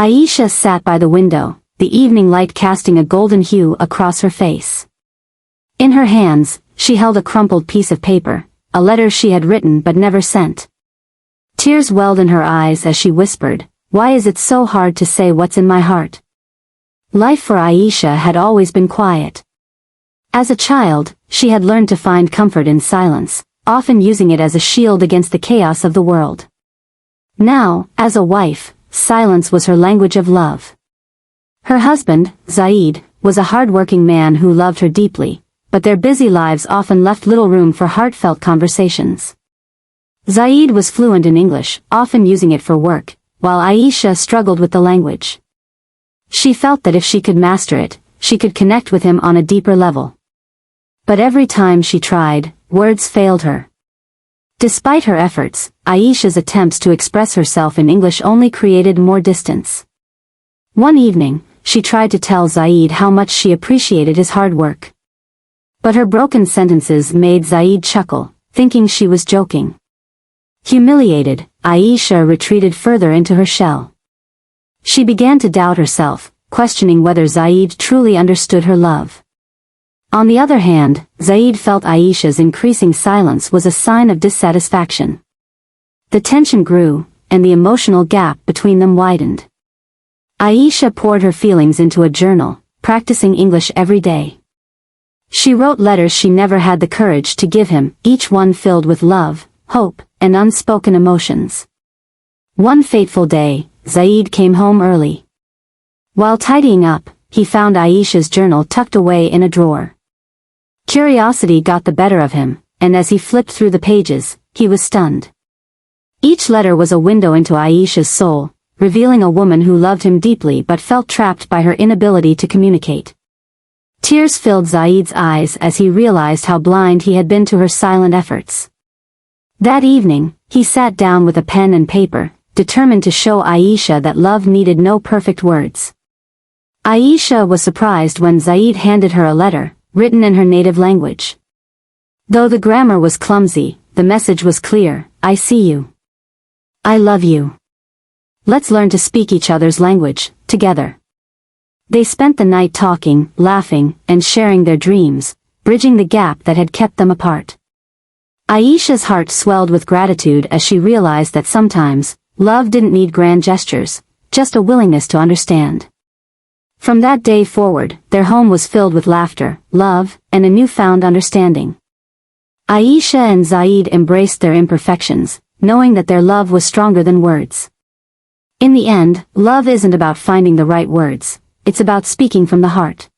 Allicia sat by the window, the evening light casting a golden hue across her face. In her hands, she held a crumpled piece of paper, a letter she had written but never sent. Tears welled in her eyes as she whispered, "Why is it so hard to say what's in my heart?" Life for Allicia had always been quiet. As a child, she had learned to find comfort in silence, often using it as a shield against the chaos of the world. Now, as a wife, silence was her language of love. Her husband, Zaid, was a hard-working man who loved her deeply, but their busy lives often left little room for heartfelt conversations. Zaid was fluent in English, often using it for work, while Allicia struggled with the language. She felt that if she could master it, she could connect with him on a deeper level. But every time she tried, words failed her. Despite her efforts, Allicia's attempts to express herself in English only created more distance. One evening, she tried to tell Zaid how much she appreciated his hard work. But her broken sentences made Zaid chuckle, thinking she was joking. Humiliated, Allicia retreated further into her shell. She began to doubt herself, questioning whether Zaid truly understood her love. On the other hand, Zaid felt Allicia's increasing silence was a sign of dissatisfaction. The tension grew, and the emotional gap between them widened. Allicia poured her feelings into a journal, practicing English every day. She wrote letters she never had the courage to give him, each one filled with love, hope, and unspoken emotions. One fateful day, Zaid came home early. While tidying up, he found Allicia's journal tucked away in a drawer. Curiosity got the better of him, and as he flipped through the pages, he was stunned. Each letter was a window into Allicia's soul, revealing a woman who loved him deeply but felt trapped by her inability to communicate. Tears filled Zaid's eyes as he realized how blind he had been to her silent efforts. That evening, he sat down with a pen and paper, determined to show Allicia that love needed no perfect words. Allicia was surprised when Zaid handed her a letter, written in her native language. Though the grammar was clumsy, the message was clear: "I see you. I love you. Let's learn to speak each other's language, together." They spent the night talking, laughing, and sharing their dreams, bridging the gap that had kept them apart. Allicia's heart swelled with gratitude as she realized that sometimes, love didn't need grand gestures, just a willingness to understand. From that day forward, their home was filled with laughter, love, and a newfound understanding. Allicia and Zaid embraced their imperfections, knowing that their love was stronger than words. In the end, love isn't about finding the right words, it's about speaking from the heart.